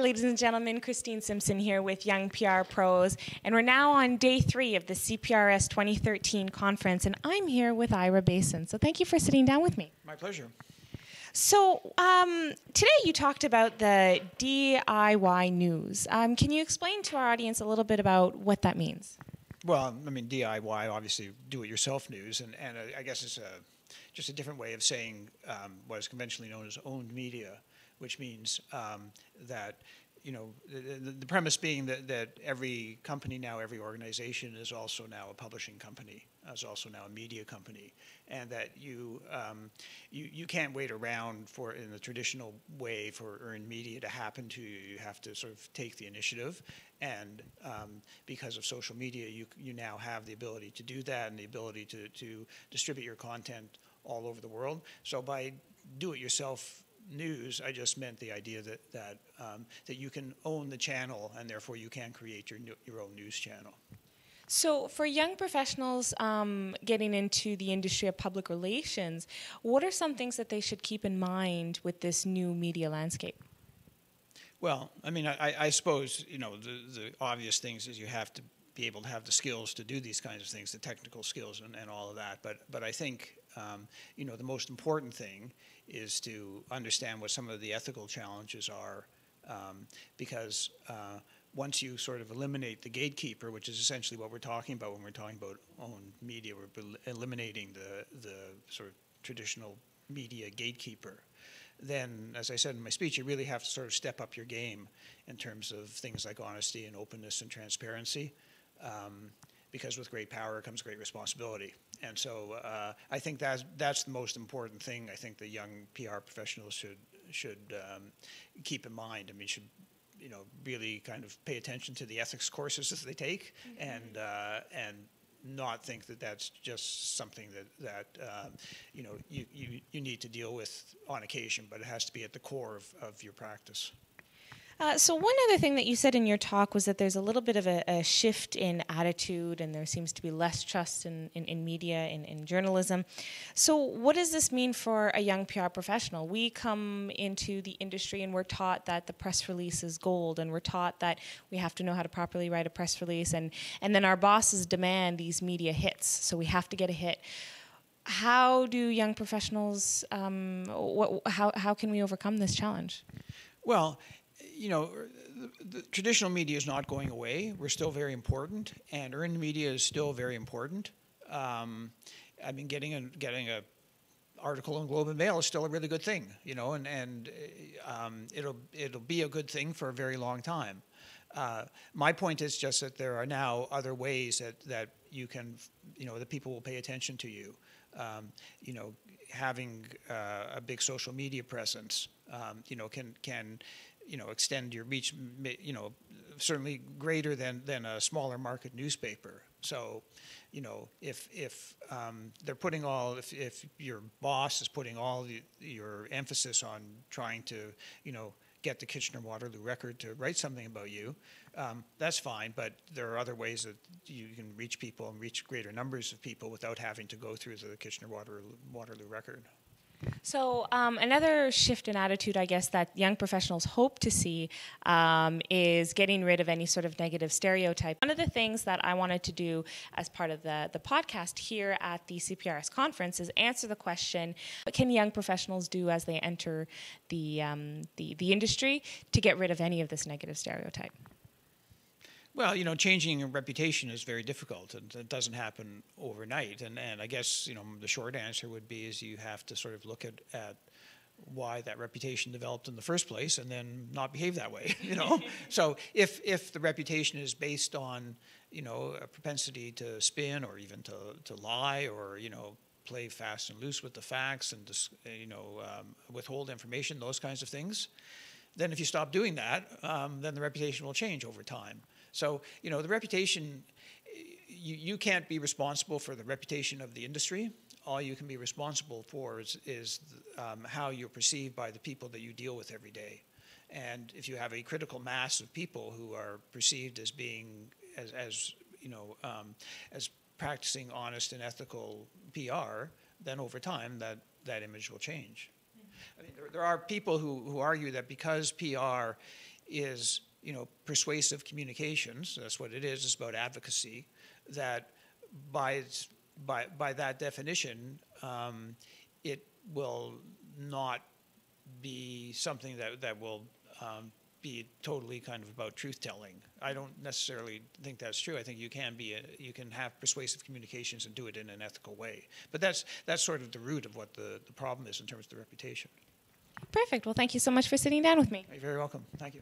ladies and gentlemen. Kristine Simpson here with YoungPRPros, and we're now on day 3 of the CPRS2013 conference, and I'm here with Ira Basen. So thank you for sitting down with me. My pleasure. So today you talked about the DIY news. Can you explain to our audience a little bit about what that means? Well, I mean, DIY, obviously, do-it-yourself news, and I guess it's just a different way of saying what is conventionally known as owned media, which means that, you know, the premise being that every company now, every organization is also now a publishing company, is also now a media company, and that you can't wait around for, in the traditional way, for earned media to happen to you. You have to sort of take the initiative, and because of social media, you now have the ability to do that and the ability to distribute your content all over the world. So by do-it-yourself news, I just meant the idea that you can own the channel, and therefore you can create your own news channel. So for young professionals getting into the industry of public relations, what are some things that they should keep in mind with this new media landscape? Well, I mean, I suppose, you know, the obvious things is you have to be able to have the skills to do these kinds of things, the technical skills and all of that. But I think, you know, the most important thing is to understand what some of the ethical challenges are, because once you sort of eliminate the gatekeeper, which is essentially what we're talking about when we're talking about owned media, we're eliminating the sort of traditional media gatekeeper. Then, as I said in my speech, you really have to sort of step up your game in terms of things like honesty and openness and transparency, because with great power comes great responsibility. And so I think that's the most important thing I think the young PR professionals should keep in mind. I mean, should, you know, really kind of pay attention to the ethics courses that they take, and not think that that's just something that you know, you need to deal with on occasion, but it has to be at the core of your practice. So one other thing that you said in your talk was that there's a little bit of a shift in attitude, and there seems to be less trust in media, in journalism. So what does this mean for a young PR professional? We come into the industry and we're taught that the press release is gold, and we're taught that we have to know how to properly write a press release, and then our bosses demand these media hits, so we have to get a hit. How do young professionals, how can we overcome this challenge? Well, you know, the traditional media is not going away. We're still very important, and earned media is still very important. I mean, getting a article in Globe and Mail is still a really good thing, you know, and it'll be a good thing for a very long time. My point is just that there are now other ways that you can, you know, that people will pay attention to you. You know, having a big social media presence, you know, can you know, extend your reach, you know, certainly greater than a smaller market newspaper. So, you know, if they're putting if your boss is putting all your emphasis on trying to, you know, get the Kitchener-Waterloo Record to write something about you, that's fine, but there are other ways that you can reach people and reach greater numbers of people without having to go through the Kitchener-Waterloo Record. So another shift in attitude, I guess, that young professionals hope to see is getting rid of any sort of negative stereotype. One of the things that I wanted to do as part of the podcast here at the CPRS conference is answer the question, what can young professionals do as they enter the industry to get rid of any of this negative stereotype? Well, you know, changing a reputation is very difficult, and it doesn't happen overnight. And I guess, you know, the short answer would be is you have to sort of look at why that reputation developed in the first place, and then not behave that way. You know, so if the reputation is based on, you know, a propensity to spin or even to lie, or, you know, play fast and loose with the facts and just, you know, withhold information, those kinds of things, then if you stop doing that, then the reputation will change over time. So, you know, the reputation, you can't be responsible for the reputation of the industry. All you can be responsible for is how you're perceived by the people that you deal with every day. And if you have a critical mass of people who are perceived as being, as you know, as practicing honest and ethical PR, then over time that image will change. I mean, there are people who argue that because PR is, persuasive communications. That's what it is. It's about advocacy. That by that definition, it will not be something that will be totally kind of about truth telling. I don't necessarily think that's true. I think you can have persuasive communications and do it in an ethical way. But that's sort of the root of what the problem is in terms of the reputation. Perfect. Well, thank you so much for sitting down with me. You're very welcome. Thank you.